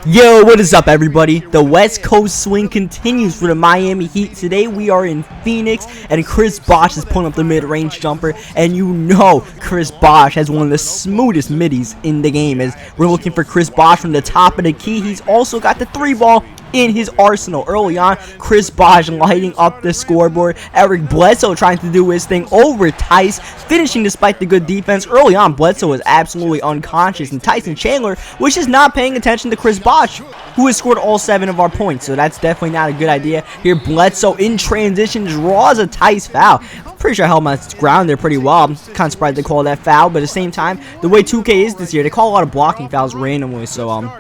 Yo, what is up, everybody? The West Coast swing continues for the Miami Heat. Today we are in Phoenix, and Chris Bosh is pulling up the mid-range jumper. And you know Chris Bosh has one of the smoothest middies in the game. As we're looking for Chris Bosh from the top of the key. He's also got the three ball in his arsenal. Early on, Chris Bosh lighting up the scoreboard. Eric Bledsoe trying to do his thing over Tice, finishing despite the good defense. Early on, Bledsoe was absolutely unconscious, and Tyson Chandler was just not paying attention to Chris Bosh, who has scored all 7 of our points. So that's definitely not a good idea. Here, Bledsoe in transition draws a Tice foul. I'm pretty sure I held my ground there pretty well. I'm kind of surprised they call that foul, but at the same time, the way 2K is this year, they call a lot of blocking fouls randomly. So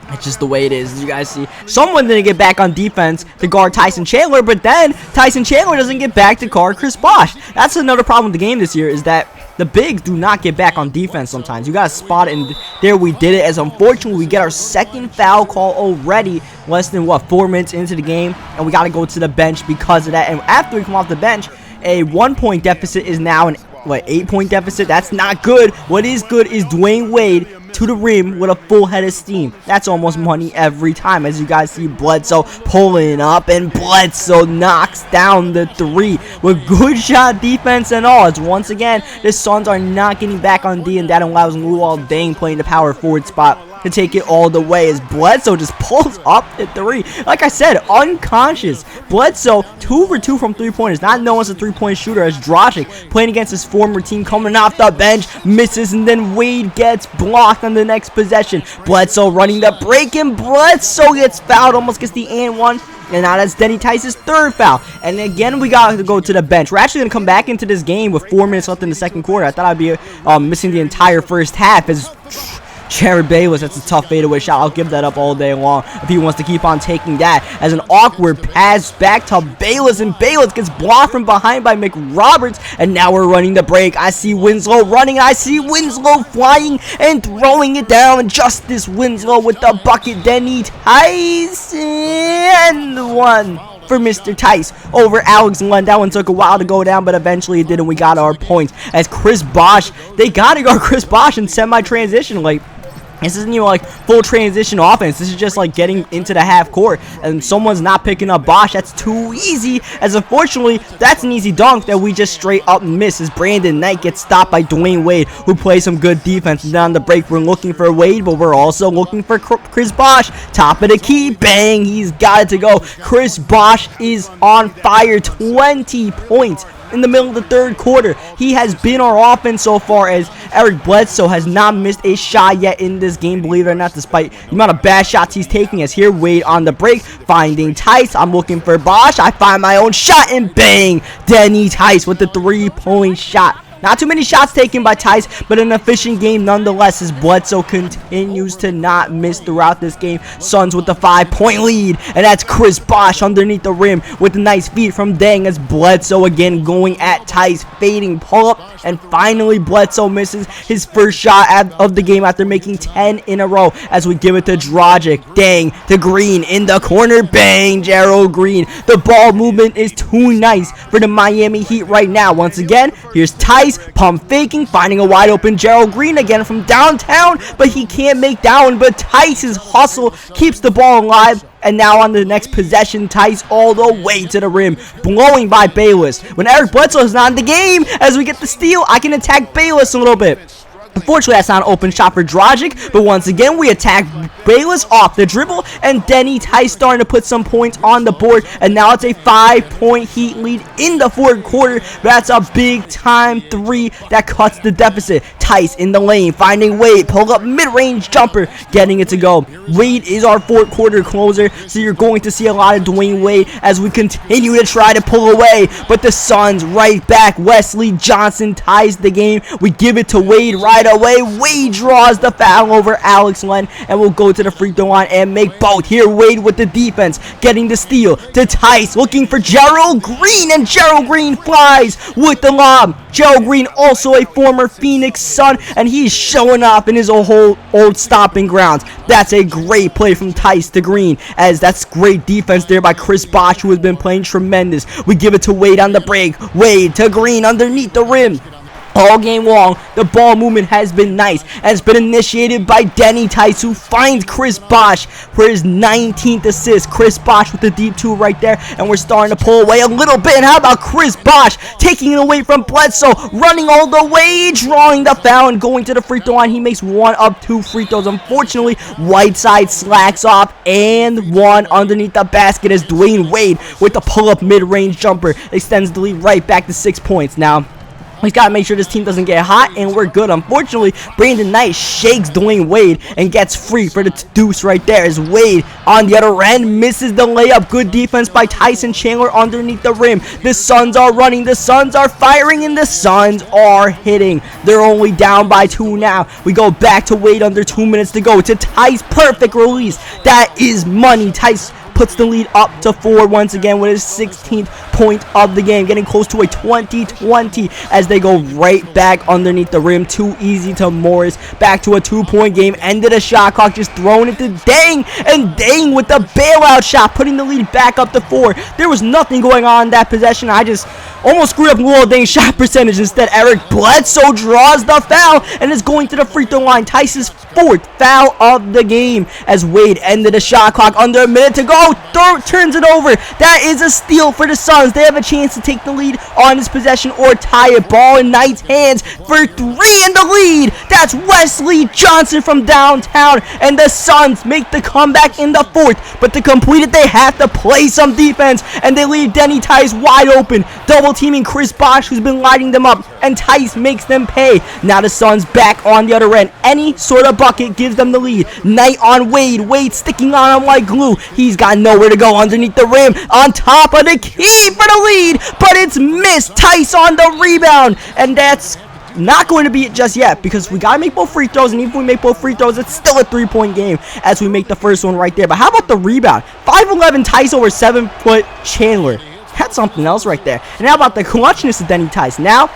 it's just the way it is. As you guys see, someone didn't get back on defense to guard Tyson Chandler, but then Tyson Chandler doesn't get back to guard Chris Bosh. That's another problem with the game this year, is that the bigs do not get back on defense sometimes. You got to spot it, and there we did it, as unfortunately we get our second foul call already, less than, 4 minutes into the game, and we got to go to the bench because of that. And after we come off the bench, a 1-point deficit is now an 8-point deficit. That's not good. What is good is Dwayne Wade to the rim with a full head of steam. That's almost money every time. As you guys see, Bledsoe pulling up, and Bledsoe knocks down the 3 with good shot defense and all. As once again, the Suns are not getting back on D, and that allows Luol Deng playing the power forward spot to take it all the way, as Bledsoe just pulls up the 3. Like I said, unconscious. Bledsoe 2 for 2 from 3-pointers, not known as a 3-point shooter, as Dragic playing against his former team, coming off the bench, misses, and then Wade gets blocked on the next possession. Bledsoe running the break, and Bledsoe gets fouled, almost gets the and one. And now that's Denny Tice's 3rd foul. And again, we got to go to the bench. We're actually going to come back into this game with 4 minutes left in the second quarter. I thought I'd be missing the entire first half, as Jared Bayless, that's a tough fadeaway shot. I'll give that up all day long if he wants to keep on taking that. As an awkward pass back to Bayless, and Bayless gets blocked from behind by McRoberts. And now we're running the break. I see Winslow running. I see Winslow flying and throwing it down. And Justice Winslow with the bucket. Denny Tice, and one for Mr. Tice over Alex Len. That one took a while to go down, but eventually it did, and we got our points. As Chris Bosh, they got to guard Chris Bosh in semi-transition. This isn't even like full transition offense. This is just like getting into the half court, and someone's not picking up Bosh. That's too easy, as unfortunately that's an easy dunk that we just straight up miss, as Brandon Knight gets stopped by Dwayne Wade, who plays some good defense. And down the break, we're looking for Wade, but we're also looking for Chris Bosh. Top of the key, bang, he's got it to go. Chris Bosh is on fire. 20 points in the middle of the third quarter. He has been our offense so far, as Eric Bledsoe has not missed a shot yet in this game, believe it or not, despite the amount of bad shots he's taking. As here, Wade on the break, finding Tice. I'm looking for Bosh. I find my own shot, and bang, Denny Tice with the 3-point shot. Not too many shots taken by Tice, but an efficient game nonetheless, as Bledsoe continues to not miss throughout this game. Suns with the 5-point lead, and that's Chris Bosh underneath the rim with a nice feed from Deng, as Bledsoe again going at Tice, fading pull-up, and finally Bledsoe misses his first shot of the game after making 10 in a row, as we give it to Dragic. Deng to Green in the corner, bang, Gerald Green. The ball movement is too nice for the Miami Heat right now. Once again, here's Tice, pump faking, finding a wide open Gerald Green again from downtown, but he can't make that one. But Tice's hustle keeps the ball alive. And now on the next possession, Tice all the way to the rim, blowing by Bayless. When Eric Bledsoe is not in the game, as we get the steal, I can attack Bayless a little bit. Unfortunately, that's not an open shot for Dragic, but once again, we attack Bayless off the dribble, and Denny Tice starting to put some points on the board, and now it's a 5-point Heat lead in the fourth quarter. That's a big-time 3 that cuts the deficit. Tice in the lane, finding Wade, pull up mid-range jumper, getting it to go. Wade is our fourth quarter closer, so you're going to see a lot of Dwayne Wade as we continue to try to pull away, but the Suns right back. Wesley Johnson ties the game. We give it to Wade right away. Wade draws the foul over Alex Len, and we'll go to the free throw line and make both. Here, Wade with the defense, getting the steal to Tice, looking for Gerald Green, and Gerald Green flies with the lob. Gerald Green, also a former Phoenix Sun, and he's showing off in his old stomping grounds. That's a great play from Tice to Green, as that's great defense there by Chris Bosh, who has been playing tremendous. We give it to Wade on the break. Wade to Green underneath the rim. all game long. The ball movement has been nice, and it's been initiated by Denny Tice, who finds Chris Bosh for his 19th assist. Chris Bosh with the deep 2 right there, and we're starting to pull away a little bit. And how about Chris Bosh taking it away from Bledsoe, running all the way, drawing the foul, and going to the free throw line. He makes 1 of 2 free throws. Unfortunately, Whiteside slacks off, and 1 underneath the basket as Dwayne Wade with the pull-up mid-range jumper extends the lead right back to 6 points. Now, he's got to make sure this team doesn't get hot, and we're good. Unfortunately, Brandon Knight shakes Dwayne Wade and gets free for the deuce right there as Wade on the other end misses the layup. Good defense by Tyson Chandler underneath the rim. The Suns are running, the Suns are firing, and the Suns are hitting. They're only down by 2 now. We go back to Wade under 2 minutes to go. To Tice, perfect release. That is money. Tice puts the lead up to 4 once again with his 16th point of the game, getting close to a 20-20 as they go right back underneath the rim. Too easy to Morris. Back to a 2-point game. Ended a shot clock, just throwing it to Dang, and Dang with the bailout shot, putting the lead back up to 4. There was nothing going on in that possession. I just almost screwed up Lil Dang's shot percentage. Instead, Eric Bledsoe draws the foul and is going to the free throw line. Tice's 4th foul of the game as Wade ended the shot clock under a minute to go. Turns it over. That is a steal for the Suns. They have a chance to take the lead on this possession or tie it. Ball in Knight's hands for 3 in the lead. That's Wesley Johnson from downtown, and the Suns make the comeback in the 4th. But to complete it, they have to play some defense, and they leave Denny Tice wide open, double teaming Chris Bosh, who's been lighting them up, and Tice makes them pay. Now the Suns back on the other end. Any sort of bucket gives them the lead. Knight on Wade. Wade sticking on him like glue. He's got nowhere to go underneath the rim. On top of the key for the lead, but it's missed. Tice on the rebound, and that's not going to be it just yet, because we got to make both free throws, and even if we make both free throws, it's still a 3-point game as we make the first one right there. But how about the rebound? 5'11" Tice over 7-foot Chandler. That's something else right there. And how about the clutchness of Denny Tice? Now,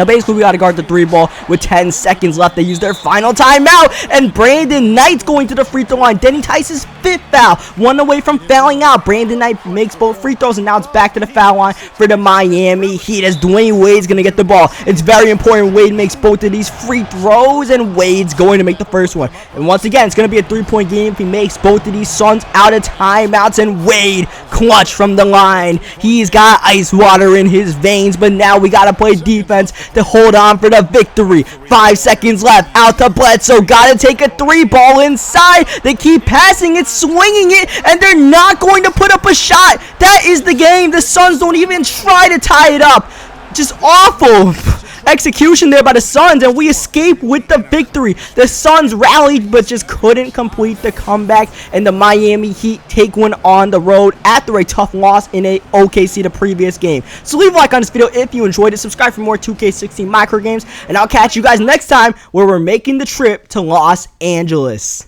basically, we got to guard the 3 ball with 10 seconds left. They use their final timeout, and Brandon Knight's going to the free throw line. Denny Tice's 5th foul, 1 away from fouling out. Brandon Knight makes both free throws, and now it's back to the foul line for the Miami Heat as Dwayne Wade's going to get the ball. It's very important Wade makes both of these free throws, and Wade's going to make the first one. And once again, it's going to be a 3-point game if he makes both of these Suns out of timeouts, and Wade clutch from the line. He's got ice water in his veins, but now we got to play defense to hold on for the victory. 5 seconds left. Out to Bledsoe. Gotta take a 3 ball inside. They keep passing it, swinging it, and they're not going to put up a shot. That is the game. The Suns don't even try to tie it up. Just awful execution there by the Suns, and we escape with the victory. The Suns rallied but just couldn't complete the comeback, and the Miami Heat take one on the road after a tough loss in a OKC the previous game. So leave a like on this video if you enjoyed it. Subscribe for more 2K16 micro games, and I'll catch you guys next time where we're making the trip to Los Angeles.